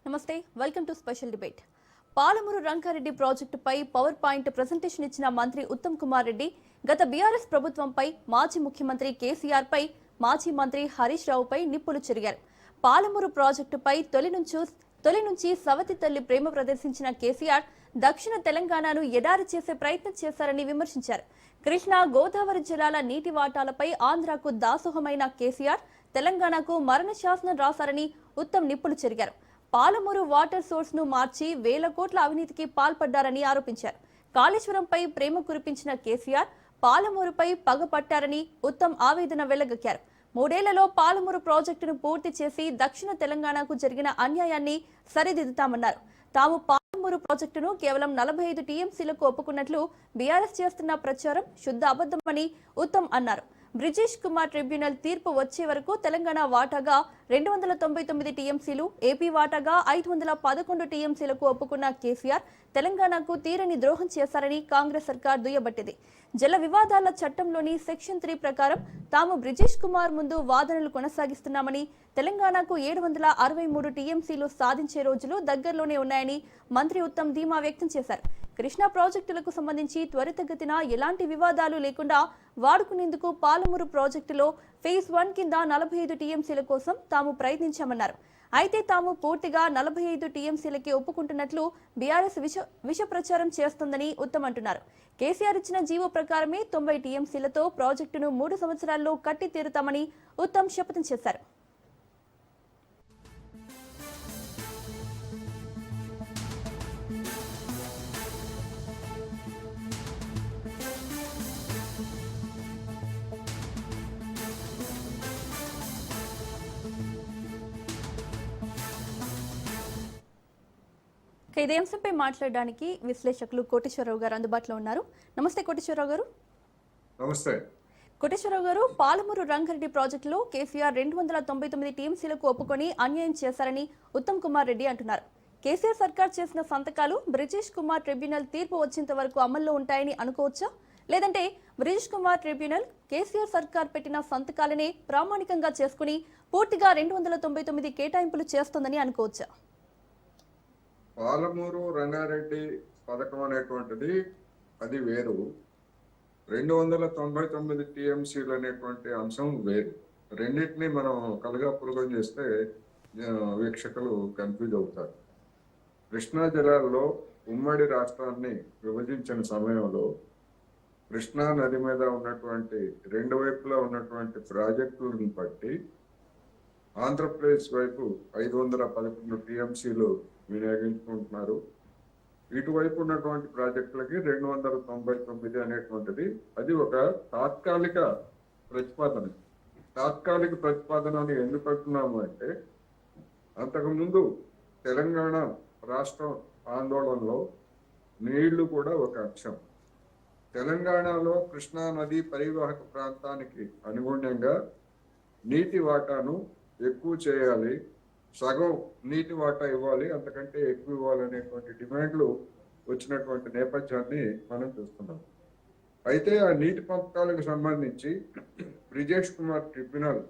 నమస్తే, welcome to special debate. Palamuru Rangareddy ప్రాజెక్టుపై power point presentation ఇచ్చిన మంత్రి ఉత్తమ్ కుమార్ రెడ్డి గత బీఆర్ఎస్ ప్రభుత్వంపై, మాజీ ముఖ్యమంత్రి కేసీఆర్ పై, మాజీ మంత్రి హరీష్ రావుపై నిప్పులు చెరిగారు. పాలమూరు ప్రాజెక్టుపై తొలి నుంచి సవతి తల్లి ప్రేమ ప్రదర్శించిన కేసీఆర్ దక్షిణ తెలంగాణను ఎడారి చేసే ప్రయత్నం చేశారని విమర్శించారు. కృష్ణా గోదావరి జలాల నీటి వాటాలపై ఆంధ్రాకు దాసోహమైన కేసీఆర్ తెలంగాణకు మరణ శాసనం రాశారని ఉత్తమ్ నిప్పులు చెరిగారు. పాలమూరు వాటర్ సోర్స్ ను మార్చి వేల కోట్ల అవినీతికి పాల్పడ్డారని ఆరోపించారు. కాళేశ్వరంపై ప్రేమ కురిపించిన కేసీఆర్ పాలమూరుపై పగపట్టారని ఉత్తమ్ ఆవేదన వెళ్లగక్కారు. 3 ఏళ్లలో పాలమూరు ప్రాజెక్టును పూర్తి చేసి దక్షిణ తెలంగాణకు జరిగిన అన్యాయాన్ని సరిదిద్దుతామన్నారు. తాము పాలమూరు ప్రాజెక్టును కేవలం 45 టీఎంసీలకు ఒప్పుకున్నట్లు బీఆర్ఎస్ చేస్తున్న ప్రచారం శుద్ధ అబద్ధమని ఉత్తమ్ అన్నారు. బ్రిజేష్ కుమార్ ట్రిబ్యునల్ తీర్పు వచ్చే వరకు తెలంగాణ వాటాగా 299 టీఎంసీలు, ఏపీ వాటాగా 511 టీఎంసీలకు ఒప్పుకున్న కేసీఆర్ తెలంగాణకు తీరని ద్రోహం చేశారని కాంగ్రెస్ సర్కార్ దుయ్యబట్టింది. జల వివాదాల చట్టంలోని సెక్షన్ 3 ప్రకారం తాము బ్రిజేష్ కుమార్ ముందు వాదనలు కొనసాగిస్తున్నామని, తెలంగాణకు 763 టీఎంసీలు సాధించే రోజులు దగ్గరలోనే ఉన్నాయని మంత్రి ఉత్తమ్ ధీమా వ్యక్తం చేశారు. కృష్ణా ప్రాజెక్టులకు సంబంధించి త్వరితగతిన ఎలాంటి వివాదాలు లేకుండా వాడుకునేందుకు పాలమూరు ప్రాజెక్టులో ఫేజ్ 1 కింద 45 టీఎంసీల కోసం తాము ప్రయత్నించామన్నారు. అయితే తాము పూర్తిగా 45 టీఎంసీలకే ఒప్పుకుంటున్నట్లు బీఆర్ఎస్ విష ప్రచారం చేస్తోందని ఉత్తమ్ అంటున్నారు. కేసీఆర్ ఇచ్చిన జీవో ప్రకారమే 90 టీఎంసీలతో ప్రాజెక్టును 3 సంవత్సరాల్లో కట్టి తీరుతామని ఉత్తమ్ శపథం చేశారు. ఇదే అంశంపై మాట్లాడడానికి విశ్లేషకులు కోటేశ్వరరావు గారు అందుబాటులో ఉన్నారు. నమస్తే కోటేశ్వరరావు గారు. నమస్తే కోటేశ్వరరావు గారు, పాలమూరు రంగారెడ్డి ప్రాజెక్టులో కేసీఆర్ 299 టీఎంసీలకు ఒప్పుకొని అన్యాయం చేశారని ఉత్తమ్ కుమార్ రెడ్డి అంటున్నారు. కేసీఆర్ సర్కార్ చేసిన సంతకాలు బ్రిజేష్ కుమార్ ట్రిబ్యునల్ తీర్పు వచ్చేంత వరకు అమల్లో ఉంటాయని అనుకోవచ్చా, లేదంటే బ్రిజేష్ కుమార్ ట్రిబ్యునల్ కేసీఆర్ సర్కార్ పెట్టిన సంతకాలనే ప్రామాణికంగా చేసుకుని పూర్తిగా 299 కేటాయింపులు చేస్తోందని అనుకోవచ్చా? పాలమూరు రంగారెడ్డి పథకం అనేటువంటిది అది వేరు, 299 టీఎంసీలు అనేటువంటి అంశం వేరు. రెండింటినీ మనం కలగాపులగం చేస్తే వీక్షకులు కన్ఫ్యూజ్ అవుతారు. కృష్ణా జిల్లాలో ఉమ్మడి రాష్ట్రాన్ని విభజించిన సమయంలో కృష్ణా నది మీద ఉన్నటువంటి 2 వైపులా ఉన్నటువంటి ప్రాజెక్టులను బట్టి ఆంధ్రప్రదేశ్ వైపు 511 టీఎంసీలు వినియోగించుకుంటున్నారు. ఇటువైపు ఉన్నటువంటి ప్రాజెక్టులకి 299 అనేటువంటిది అది ఒక తాత్కాలిక ప్రతిపాదన. తాత్కాలిక ప్రతిపాదనని ఎందుకు అంటున్నాము అంటే, అంతకుముందు తెలంగాణ రాష్ట్రం ఆందోళనలో నీళ్లు కూడా ఒక అంశం. తెలంగాణలో కృష్ణా నది పరివాహక ప్రాంతానికి అనుగుణంగా నీటి వాటాను ఎక్కువ చేయాలి, సగం నీటి వాటా ఇవ్వాలి, అంతకంటే ఎక్కువ ఇవ్వాలనేటువంటి డిమాండ్లు వచ్చినటువంటి నేపథ్యాన్ని మనం చూస్తున్నాం. అయితే ఆ నీటి పంపకాలకు సంబంధించి బ్రిజేష్ కుమార్ ట్రిబ్యునల్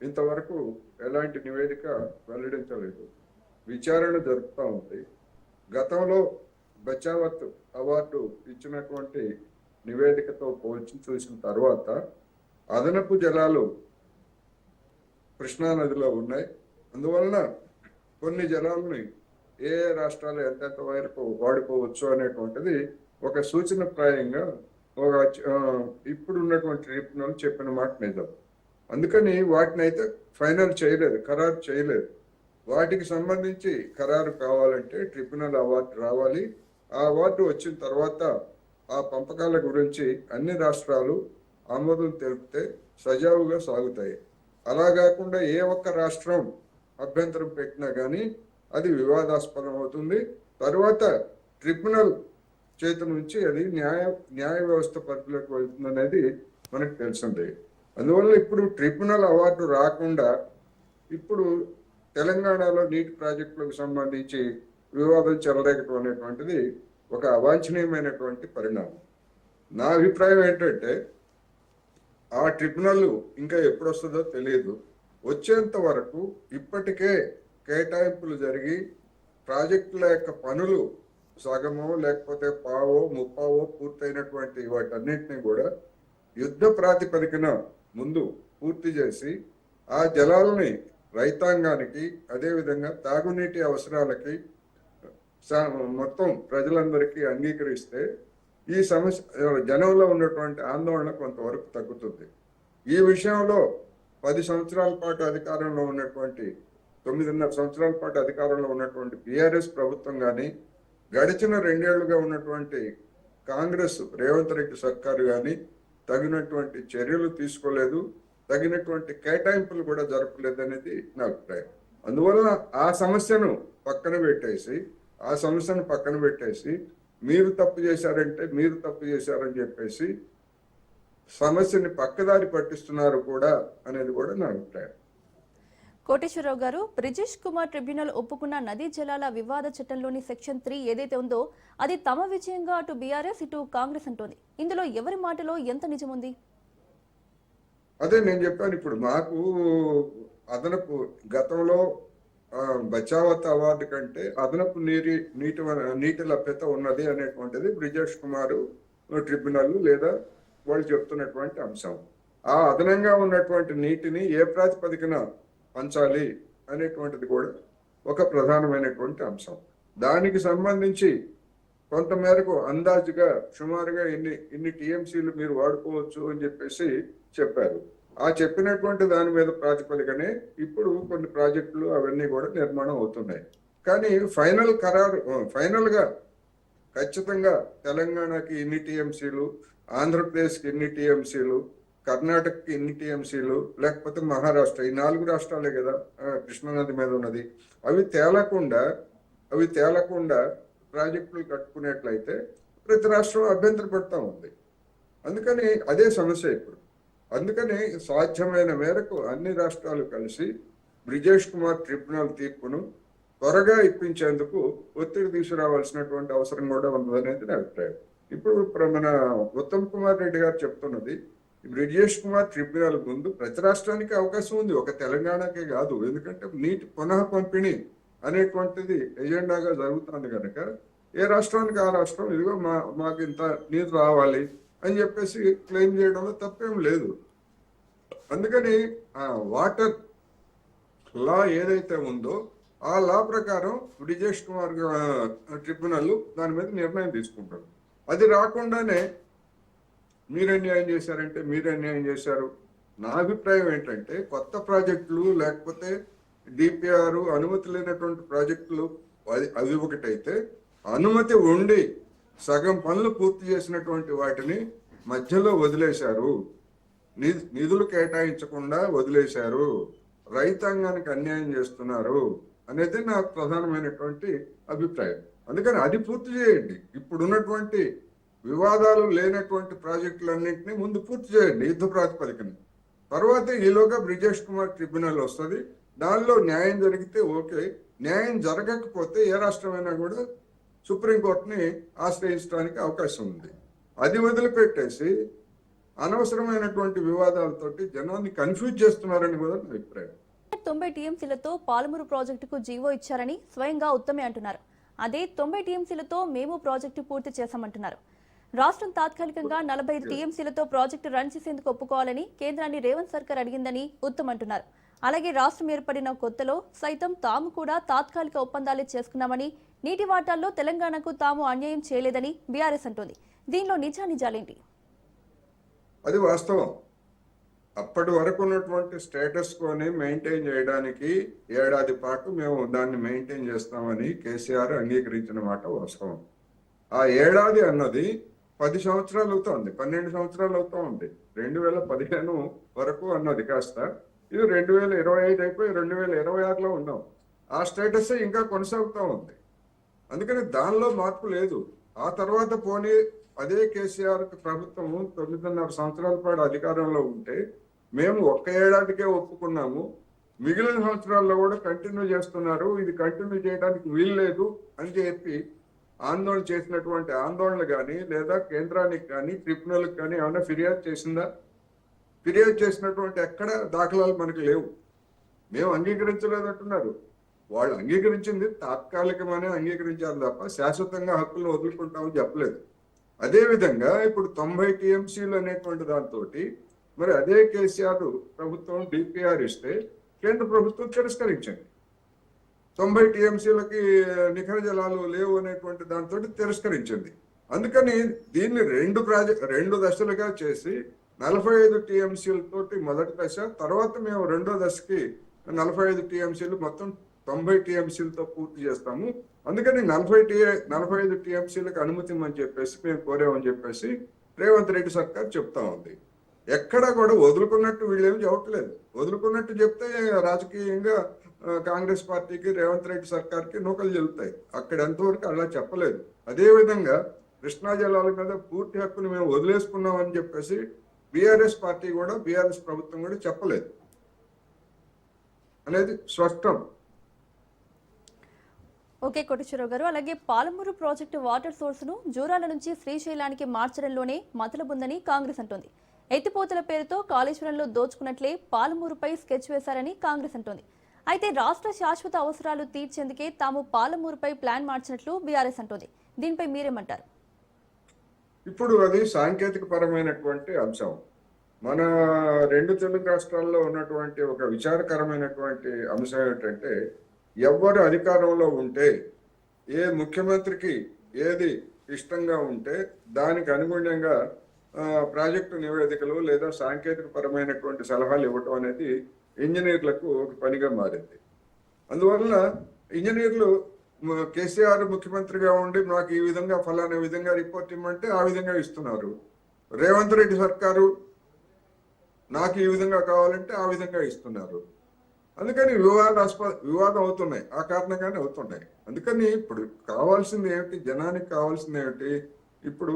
ఇంతవరకు ఎలాంటి నివేదిక వెల్లడించలేదు. విచారణ జరుపుతూ ఉంది. గతంలో బచావత్ అవార్డు ఇచ్చినటువంటి నివేదికతో పోల్చి చూసిన తర్వాత అదనపు జలాలు కృష్ణా నదిలో ఉన్నాయి. అందువలన కొన్ని జలాలని ఏ రాష్ట్రాలు ఎంతెంత వరకు వాడుకోవచ్చు అనేటువంటిది ఒక సూచనప్రాయంగా ఇప్పుడు ఉన్నటువంటి ట్రిబ్యునల్ చెప్పిన మాట నిజం. అందుకని వాటిని అయితే ఫైనల్ చేయలేదు, ఖరారు చేయలేదు. వాటికి సంబంధించి ఖరారు కావాలంటే ట్రిబ్యునల్ అవార్డు రావాలి. ఆ అవార్డు వచ్చిన తర్వాత ఆ పంపకాల గురించి అన్ని రాష్ట్రాలు ఆమోదం తెలిపితే సజావుగా సాగుతాయి. అలా కాకుండా ఏ ఒక్క రాష్ట్రం అభ్యంతరం పెట్టినా కానీ అది వివాదాస్పదం అవుతుంది. తర్వాత ట్రిబ్యునల్ చేతి నుంచి అది న్యాయ వ్యవస్థ పరిధిలోకి వెళ్తుంది అనేది మనకు తెలిసిందే. అందువల్ల ఇప్పుడు ట్రిబ్యునల్ అవార్డు రాకుండా ఇప్పుడు తెలంగాణలో నీటి ప్రాజెక్టులకు సంబంధించి వివాదం చెలరేగటం అనేటువంటిది ఒక అవాంఛనీయమైనటువంటి పరిణామం. నా అభిప్రాయం ఏంటంటే, ఆ ట్రిబ్యునల్ ఇంకా ఎప్పుడు వస్తుందో తెలియదు. వచ్చేంత వరకు ఇప్పటికే కేటాయింపులు జరిగి ప్రాజెక్టుల యొక్క పనులు సగమో లేకపోతే పావో ముప్పావో పూర్తయినటువంటి వాటన్నిటిని కూడా యుద్ధ ప్రాతిపదికన ముందు పూర్తి చేసి ఆ జలాలని రైతాంగానికి అదేవిధంగా తాగునీటి అవసరాలకి మొత్తం ప్రజలందరికీ అంగీకరిస్తే ఈ సమస్య జనంలో ఉన్నటువంటి ఆందోళన కొంతవరకు తగ్గుతుంది. ఈ విషయంలో 10 సంవత్సరాల పాటు అధికారంలో ఉన్నటువంటి 9.5 సంవత్సరాల పాటు అధికారంలో ఉన్నటువంటి బీఆర్ఎస్ ప్రభుత్వం కానీ, గడిచిన 2 ఏళ్లుగా ఉన్నటువంటి కాంగ్రెస్ రేవంత్ రెడ్డి సర్కారు కానీ తగినటువంటి చర్యలు తీసుకోలేదు, తగినటువంటి కేటాయింపులు కూడా జరపలేదు అనేది నా అభిప్రాయం. అందువల్ల ఆ సమస్యను పక్కన పెట్టేసి మీరు తప్పు చేశారని చెప్పేసి సమస్యని పక్కదారి పట్టిస్తున్నారు కూడా అనేది కూడా నా అభిప్రాయం. కోటేశ్వరరావు గారు, బ్రిజేష్ కుమార్ ట్రిబ్యునల్ ఒప్పుకున్న నదీ జలాల వివాద చట్టంలోని సెక్షన్ 3 ఏదైతే ఉందో అది తమ విజయంగా అటు బీఆర్ఎస్ ఇటు కాంగ్రెస్ అంటోంది. ఇందులో ఎవరి మాటలో ఎంత నిజముంది? అదే నేను చెప్పాను. ఇప్పుడు మాకు అదనపు గతంలో బచావత్ అవార్డు కంటే అదనపు నీటి లభ్యత ఉన్నది అనేటువంటిది బ్రిజేష్ కుమార్ ట్రిబ్యునల్ లేదా వాళ్ళు చెప్తున్నటువంటి అంశం. ఆ అదనంగా ఉన్నటువంటి నీటిని ఏ ప్రాతిపదికన పంచాలి అనేటువంటిది కూడా ఒక ప్రధానమైనటువంటి అంశం. దానికి సంబంధించి కొంతమేరకు అందాజుగా సుమారుగా ఇన్ని టీఎంసీలు మీరు వాడుకోవచ్చు అని చెప్పేసి చెప్పారు. ఆ చెప్పినటువంటి దాని మీద ప్రాతిపదికనే ఇప్పుడు కొన్ని ప్రాజెక్టులు అవన్నీ కూడా నిర్మాణం అవుతున్నాయి. కానీ ఫైనల్ గా ఖచ్చితంగా తెలంగాణకి ఇన్ని టీఎంసీలు, ఆంధ్రప్రదేశ్కి ఇన్ని టీఎంసీలు, కర్ణాటకకి ఇన్ని టీఎంసీలు, లేకపోతే మహారాష్ట్ర, ఈ 4 రాష్ట్రాలే కదా కృష్ణానది మీద ఉన్నది, అవి తేలకుండా ప్రాజెక్టులు కట్టుకునేట్లయితే ప్రతి రాష్ట్రం అభ్యంతర పడతా ఉంది. అందుకని అదే సమస్య ఇప్పుడు. అందుకని సాధ్యమైన మేరకు అన్ని రాష్ట్రాలు కలిసి బ్రిజేష్ కుమార్ ట్రిబ్యునల్ తీర్పును త్వరగా ఇప్పించేందుకు ఒత్తిడి తీసుకురావాల్సినటువంటి అవసరం కూడా ఉన్నదనేది నా అభిప్రాయం. ఇప్పుడు మన ఉత్తమ్ కుమార్ రెడ్డి గారు చెప్తున్నది, బ్రిజేష్ కుమార్ ట్రిబ్యునల్ ముందు ప్రతి రాష్ట్రానికి అవకాశం ఉంది, ఒక తెలంగాణకే కాదు. ఎందుకంటే నీటి పునః పంపిణీ అనేటువంటిది ఎజెండాగా జరుగుతుంది కనుక ఏ రాష్ట్రానికి ఆ రాష్ట్రం ఇదిగో మాకు ఇంత నీరు రావాలి అని చెప్పేసి క్లెయిమ్ చేయడంలో తప్పేం లేదు. అందుకని వాటర్ లా ఏదైతే ఉందో ఆ లా ప్రకారం బ్రిజేష్ కుమార్ ట్రిబ్యునల్ దాని మీద నిర్ణయం తీసుకుంటారు. అది రాకుండానే మీరే న్యాయం చేశారు. నా అభిప్రాయం ఏంటంటే కొత్త ప్రాజెక్టులు లేకపోతే డిపిఆర్ అనుమతి లేనటువంటి ప్రాజెక్టులు అవి ఒకటైతే, అనుమతి ఉండి సగం పనులు పూర్తి చేసినటువంటి వాటిని మధ్యలో వదిలేశారు, నిధులు కేటాయించకుండా వదిలేశారు, రైతాంగానికి అన్యాయం చేస్తున్నారు అనేది నా ప్రధానమైనటువంటి అభిప్రాయం. అందుకని అది పూర్తి చేయండి. ఇప్పుడున్నటువంటి వివాదాలు లేనటువంటి ప్రాజెక్టులన్నింటినీ ముందు పూర్తి చేయండి యుద్ధ ప్రాతిపదికన. తర్వాత ఈలోగా బ్రిజేష్ కుమార్ ట్రిబ్యునల్ వస్తుంది, దానిలో న్యాయం జరిగితే ఓకే, న్యాయం జరగకపోతే ఏ రాష్ట్రమైనా కూడా సుప్రీంకోర్టుని ఆశ్రయించడానికి అవకాశం ఉంది. అది వదిలిపెట్టేసి అనవసరమైనటువంటి వివాదాలతోటి జనాన్ని కన్ఫ్యూజ్ చేస్తున్నారని కూడా నా అభిప్రాయం. 90 టీఎంసీలతో పాలమూరు ప్రాజెక్టుకు జీవో ఇచ్చారని స్వయంగా ఉత్తమే అంటున్నారు. అదే 90 టీఎంసీలతో మేము ప్రాజెక్టు పూర్తి చేశామంటున్నారు. రాష్ట్రం తాత్కాలికంగా 45 టీఎంసీలతో ప్రాజెక్టు రన్ చేసేందుకు ఒప్పుకోవాలని కేంద్రాన్ని రేవంత్ సర్కార్ అడిగిందని ఉత్తమ్ అంటున్నారు. అలాగే రాష్ట్రం ఏర్పడిన కొత్తలో సైతం తాము కూడా తాత్కాలిక ఒప్పందాలే చేసుకున్నామని, నీటి వాటాల్లో తెలంగాణకు తాము అన్యాయం చేయలేదని బీఆర్ఎస్ అంటోంది. దీనిలో నిజాలేంటి? అది వాస్తవం. అప్పటి వరకు ఉన్నటువంటి స్టేటస్ కోని మెయింటైన్ చేయడానికి ఏడాది పాటు మేము దాన్ని మెయింటైన్ చేస్తామని కేసీఆర్ అంగీకరించిన మాట వాస్తవం. ఆ ఏడాది అన్నది 10 సంవత్సరాలు అవుతోంది, 12 సంవత్సరాలు అవుతా ఉంది. 2015 వరకు అన్నది కాస్త ఇది 2025 అయిపోయి 2026లో ఉన్నాం. ఆ స్టేటస్ ఇంకా కొనసాగుతూ ఉంది. అందుకని దానిలో మార్పు లేదు. ఆ తర్వాత పోనీ అదే కేసీఆర్ ప్రభుత్వము 9.5 సంవత్సరాల పాటు అధికారంలో ఉంటే మేము 1 ఏడాదికే ఒప్పుకున్నాము, మిగిలిన సంవత్సరాల్లో కూడా కంటిన్యూ చేస్తున్నారు, ఇది కంటిన్యూ చేయడానికి వీలు లేదు అని చెప్పి ఆందోళన చేసినటువంటి ఆందోళన కానీ లేదా కేంద్రానికి కానీ ట్రిబ్యునల్కి కానీ ఏమైనా ఫిర్యాదు చేసిందా? ఫిర్యాదు చేసినటువంటి ఎక్కడ దాఖలాలు మనకు లేవు. మేము అంగీకరించలేదంటున్నారు. వాళ్ళు అంగీకరించింది తాత్కాలికమనే అంగీకరించారు తప్ప శాశ్వతంగా హక్కులను వదులుకుంటామని చెప్పలేదు. అదే విధంగా ఇప్పుడు 90 టీఎంసీలు అనేటువంటి దాంతో మరి అదే కేసీఆర్ ప్రభుత్వం డిపిఆర్ ఇస్తే కేంద్ర ప్రభుత్వం తిరస్కరించింది. 90 టీఎంసీలకి నిఖర జలాలు లేవు అనేటువంటి దాంతో తిరస్కరించింది. అందుకని దీన్ని రెండు దశలుగా చేసి 45 టీఎంసీలతోటి మొదటి దశ, తర్వాత మేము రెండో దశకి 45 టీఎంసీలు, మొత్తం 90 టీఎంసీలతో పూర్తి చేస్తాము. అందుకని 45 టీఎంసీలకు అనుమతి అని చెప్పేసి మేము కోరామని చెప్పేసి రేవంత్ రెడ్డి సర్కార్ చెప్తా ఉంది. ఎక్కడా కూడా వదులుకున్నట్టు వీళ్ళేమి చెప్పట్లేదు. వదులుకున్నట్టు చెప్తే రాజకీయంగా కాంగ్రెస్ పార్టీకి, రేవంత్ రెడ్డి సర్కార్కి నూకలు చెల్లుతాయి. అక్కడ ఎంతవరకు అలా చెప్పలేదు. అదే విధంగా కృష్ణా జలాల మీద పూర్తి హక్కును మేము వదిలేసుకున్నాం అని చెప్పేసి బీఆర్ఎస్ పార్టీ కూడా, బీఆర్ఎస్ ప్రభుత్వం కూడా చెప్పలేదు అనేది స్పష్టం. ఓకే కోటేశ్వరరావు గారు, అలాగే పాలమూరు ప్రాజెక్టు వాటర్ సోర్స్ ను జూరాల నుంచి శ్రీశైలానికి మార్చడంలోనే మతలబుందని కాంగ్రెస్ అంటోంది. ఎత్తిపోతల పేరుతో కాళేశ్వరంలో దోచుకున్నట్లే పాలమూరుపై స్కెచ్ వేశారని కాంగ్రెస్ అంటోంది. అయితే రాష్ట్ర శాశ్వత అవసరాలు తీర్చేందుకే తాము పాలమూరుపై ప్లాన్ మార్చినట్లు బీఆర్ఎస్ అంటోంది. దీనిపై మీరేమంటారు? ఇప్పుడు అది సాంకేతిక పరమైనటువంటి అంశం. మన రెండు తెలుగు రాష్ట్రాల్లో ఉన్నటువంటి ఒక విచారకరమైనటువంటి అంశం ఏంటంటే, ఎవరు అధికారంలో ఉంటే, ఏ ముఖ్యమంత్రికి ఏది ఇష్టంగా ఉంటే దానికి అనుగుణంగా ప్రాజెక్టు నివేదికలు లేదా సాంకేతిక పరమైనటువంటి సలహాలు ఇవ్వటం అనేది ఇంజనీర్లకు ఒక పనిగా మారింది. అందువల్ల ఇంజనీర్లు కేసీఆర్ ముఖ్యమంత్రిగా ఉండి నాకు ఈ విధంగా ఫలానా విధంగా రిపోర్ట్ ఇవ్వమంటే ఆ విధంగా ఇస్తున్నారు. రేవంత్ రెడ్డి సర్కారు నాకు ఈ విధంగా కావాలంటే ఆ విధంగా ఇస్తున్నారు. అందుకని వివాదం అవుతున్నాయి, ఆ కారణంగానే అవుతున్నాయి. అందుకని ఇప్పుడు కావాల్సింది ఏమిటి, జనానికి కావాల్సింది ఏమిటి? ఇప్పుడు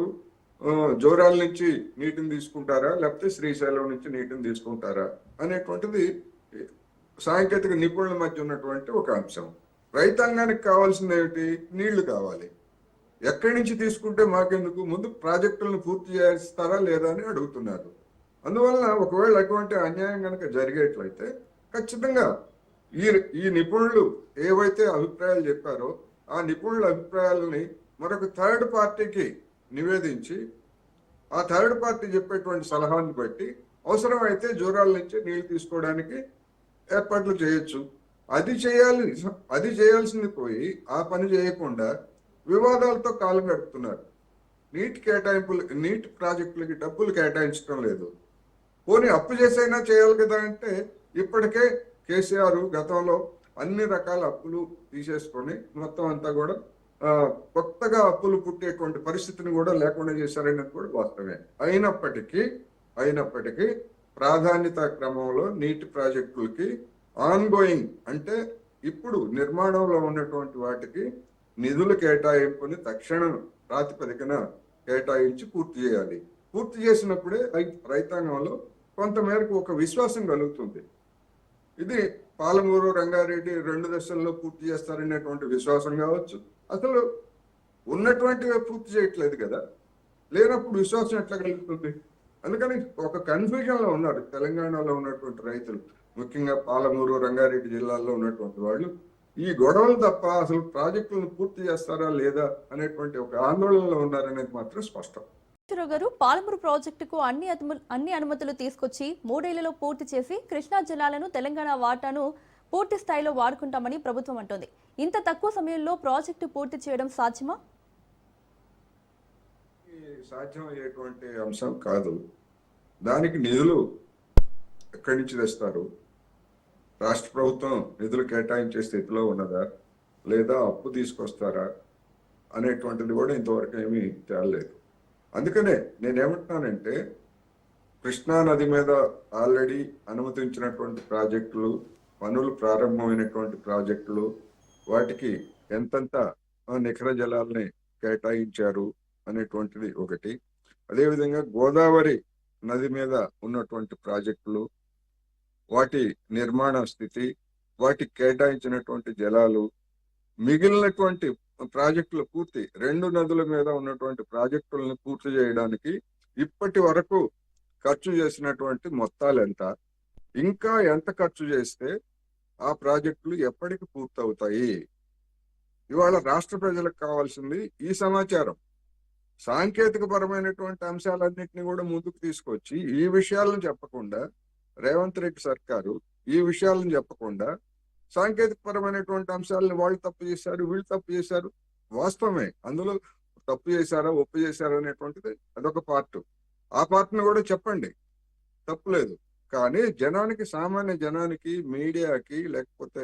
జోరాల నుంచి నీటిని తీసుకుంటారా లేకపోతే శ్రీశైలం నుంచి నీటిని తీసుకుంటారా అనేటువంటిది సాంకేతిక నిపుణుల మధ్య ఉన్నటువంటి ఒక అంశం. రైతాంగానికి కావాల్సింది ఏమిటి? నీళ్లు కావాలి. ఎక్కడి నుంచి తీసుకుంటే మాకెందుకు, ముందు ప్రాజెక్టులను పూర్తి చేస్తారా లేదా అని అడుగుతున్నారు. అందువల్ల ఒకవేళ అటువంటి అన్యాయం కనుక జరిగేట్లయితే ఖచ్చితంగా ఈ నిపుణులు ఏవైతే అభిప్రాయాలు చెప్పారో ఆ నిపుణుల అభిప్రాయాలని మరొక థర్డ్ పార్టీకి నివేదించి ఆ థర్డ్ పార్టీ చెప్పేటువంటి సలహాన్ని బట్టి అవసరమైతే జూరాల నుంచి నీళ్లు తీసుకోవడానికి ఏర్పాట్లు చేయొచ్చు. అది చేయాల్సింది పోయి ఆ పని చేయకుండా వివాదాలతో కాలం గడుపుతున్నారు. నీటి ప్రాజెక్టులకి డబ్బులు కేటాయించడం లేదు. పోనీ అప్పు చేసైనా చేయాలి కదా అంటే ఇప్పటికే కేసీఆర్ గతంలో అన్ని రకాల అప్పులు తీసేసుకొని మొత్తం అంతా కూడా కొత్తగా అప్పులు పుట్టేటువంటి పరిస్థితిని కూడా లేకుండా చేశారనేది కూడా వాస్తవమే. అయినప్పటికీ ప్రాధాన్యత క్రమంలో నీటి ప్రాజెక్టులకి ఆన్గోయింగ్ అంటే ఇప్పుడు నిర్మాణంలో ఉన్నటువంటి వాటికి నిధుల కేటాయింపుని తక్షణ ప్రాతిపదికన కేటాయించి పూర్తి చేయాలి. పూర్తి చేసినప్పుడే రైతాంగంలో కొంతమేరకు ఒక విశ్వాసం కలుగుతుంది. ఇది పాలమూరు, రంగారెడ్డి 2 దశల్లో పూర్తి చేస్తారనేటువంటి విశ్వాసం కావచ్చు. అసలు ఉన్నటువంటివి పూర్తి చేయట్లేదు కదా, లేనప్పుడు విశ్వాసం ఎట్లా కలుగుతుంది? అందుకని ఒక కన్ఫ్యూజన్ లో ఉన్నారు తెలంగాణలో ఉన్నటువంటి రైతులు, ముఖ్యంగా పాలమూరు, రంగారెడ్డి జిల్లాల్లో ఉన్నటువంటి వాళ్ళు. ఈ గొడవలు తప్ప అసలు ప్రాజెక్టులను పూర్తి చేస్తారా లేదా అనేటువంటి ఒక ఆందోళనలో ఉన్నారనేది మాత్రం స్పష్టం. గారు, పాలమూరు ప్రాజెక్టుకు అన్ని అనుమతులు తీసుకొచ్చి 3 ఏళ్లలో పూర్తి చేసి కృష్ణా జలాలను తెలంగాణ వాటాను పూర్తి స్థాయిలో వాడుకుంటామని ప్రభుత్వం అంటోంది. ఇంత తక్కువ సమయంలో ప్రాజెక్టు పూర్తి చేయడం సాధ్యమా? సాధ్యమయ్యేటువంటి అంశం కాదు. దానికి నిధులు ఎక్కడి నుంచి తెస్తారు? రాష్ట్ర ప్రభుత్వం నిధులు కేటాయించే స్థితిలో ఉన్నదా లేదా అప్పు తీసుకొస్తారా అనేటువంటిది కూడా ఇంతవరకు ఏమీ తేలలేదు. అందుకనే నేనేమంటున్నానంటే, కృష్ణా నది మీద ఆల్రెడీ అనుమతించినటువంటి ప్రాజెక్టులు, పనులు ప్రారంభమైనటువంటి ప్రాజెక్టులు, వాటికి ఎంతెంత నిఖర జలాల్ని కేటాయించారు అనేటువంటిది ఒకటి. అదేవిధంగా గోదావరి నది మీద ఉన్నటువంటి ప్రాజెక్టులు, వాటి నిర్మాణ స్థితి, వాటికి కేటాయించినటువంటి జలాలు, మిగిలినటువంటి ప్రాజెక్టుల పూర్తి 2 నదుల మీద ఉన్నటువంటి ప్రాజెక్టులను పూర్తి చేయడానికి ఇప్పటి వరకు ఖర్చు చేసినటువంటి మొత్తాలు ఎంత, ఇంకా ఎంత ఖర్చు చేస్తే ఆ ప్రాజెక్టులు ఎప్పటికి పూర్తవుతాయి? ఇవాళ రాష్ట్ర ప్రజలకు కావాల్సింది ఈ సమాచారం. సాంకేతిక పరమైనటువంటి అంశాలన్నింటినీ కూడా ముందుకు తీసుకొచ్చి ఈ విషయాలను చెప్పకుండా రేవంత్ రెడ్డి సర్కారు ఈ విషయాలను చెప్పకుండా సాంకేతిక పరమైనటువంటి అంశాలను వాళ్ళు తప్పు చేశారు, వీళ్ళు తప్పు చేశారు. వాస్తవమే, అందులో తప్పు చేశారా ఒప్పు చేశారా అనేటువంటిది అదొక పార్ట్. ఆ పార్ట్ను కూడా చెప్పండి, తప్పులేదు. కానీ జనానికి, సామాన్య జనానికి, మీడియాకి, లేకపోతే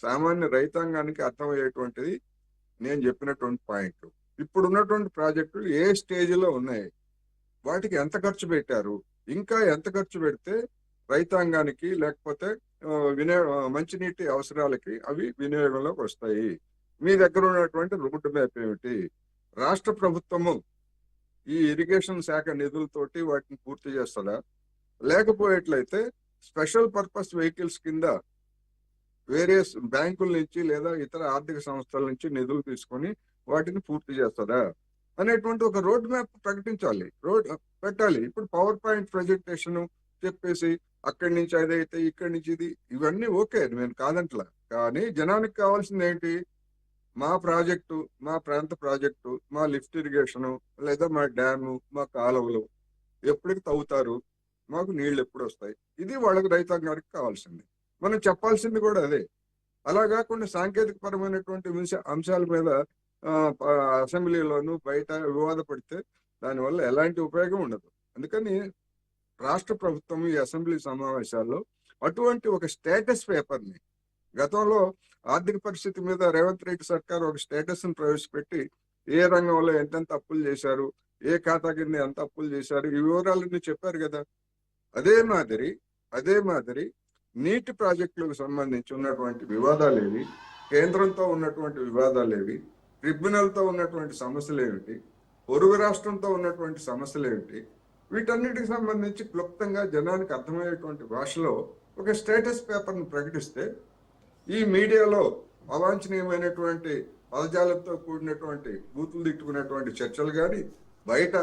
సామాన్య రైతాంగానికి అర్థమయ్యేటువంటిది నేను చెప్పినటువంటి పాయింట్. ఇప్పుడు ఉన్నటువంటి ప్రాజెక్టులు ఏ స్టేజ్లో ఉన్నాయి, వాటికి ఎంత ఖర్చు పెట్టారు, ఇంకా ఎంత ఖర్చు పెడితే రైతాంగానికి లేకపోతే మంచినీటి అవసరాలకి అవి వినియోగంలోకి వస్తాయి. మీ దగ్గర ఉన్నటువంటి రోడ్డు మ్యాప్ ఏమిటి? రాష్ట్ర ప్రభుత్వము ఈ ఇరిగేషన్ శాఖ నిధులతోటి వాటిని పూర్తి చేస్తుందా? లేకపోయేట్లయితే స్పెషల్ పర్పస్ వెహికల్స్ కింద వేరియస్ బ్యాంకుల నుంచి లేదా ఇతర ఆర్థిక సంస్థల నుంచి నిధులు తీసుకొని వాటిని పూర్తి చేస్తుందా అనేటువంటి ఒక రోడ్ మ్యాప్ ప్రకటించాలి, పెట్టాలి. ఇప్పుడు పవర్ పాయింట్ ప్రజెంటేషన్ చెప్పేసి అక్కడి నుంచి అదైతే ఇక్కడి నుంచి ఇది, ఇవన్నీ ఓకే, నేను కాదంట్లా. కానీ జనానికి కావాల్సింది ఏంటి? మా ప్రాజెక్టు, మా ప్రాంత ప్రాజెక్టు, మా లిఫ్ట్ ఇరిగేషను లేదా మా డ్యాము, మా కాలువలు ఎప్పటికి తవ్వుతారు, మాకు నీళ్లు ఎప్పుడు వస్తాయి, ఇది వాళ్ళకి రైతాంగానికి కావాల్సింది. మనం చెప్పాల్సింది కూడా అదే. అలా కాకుండా సాంకేతిక పరమైనటువంటి అంశాల మీద అసెంబ్లీలోను బయట వివాదపడితే దానివల్ల ఎలాంటి ఉపయోగం ఉండదు. అందుకని రాష్ట్ర ప్రభుత్వం ఈ అసెంబ్లీ సమావేశాల్లో అటువంటి ఒక స్టేటస్ పేపర్ని, గతంలో ఆర్థిక పరిస్థితి మీద రేవంత్ రెడ్డి సర్కార్ ఒక స్టేటస్ ని ప్రవేశపెట్టి ఏ రంగంలో ఎంతెంత అప్పులు చేశారు, ఏ ఖాతా కింద ఎంత అప్పులు చేశారు, ఈ వివరాలన్నీ చెప్పారు కదా. అదే మాదిరి నీటి ప్రాజెక్టులకు సంబంధించి ఉన్నటువంటి వివాదాలేవి, కేంద్రంతో ఉన్నటువంటి వివాదాలేవి, ట్రిబ్యునల్తో ఉన్నటువంటి సమస్యలు ఏమిటి, పొరుగు రాష్ట్రంతో ఉన్నటువంటి సమస్యలు ఏమిటి, వీటన్నిటికి సంబంధించి క్లుప్తంగా జనానికి అర్థమయ్యేటువంటి భాషలో ఒక స్టేటస్ పేపర్ను ప్రకటిస్తే ఈ మీడియాలో అవాంఛనీయమైనటువంటి పదజాలంతో కూడినటువంటి బూతులు తిట్టుకునేటువంటి చర్చలు కానీ, బయట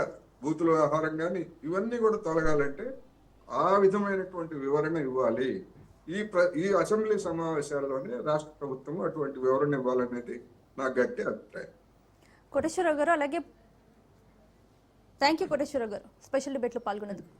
బూతుల వ్యవహారం కానీ, ఇవన్నీ కూడా తొలగాలంటే ఆ విధమైనటువంటి వివరణ ఇవ్వాలి. ఈ అసెంబ్లీ సమావేశాల్లోనే రాష్ట్ర ప్రభుత్వం అటువంటి వివరణ ఇవ్వాలనేది నా గట్టి అభిప్రాయం. కోటేశ్వరరావు గారు, అలాగే థ్యాంక్ యూ కోటేశ్వరరావు గారు స్పెషల్ డిబేట్లో పాల్గొన్నందుకు.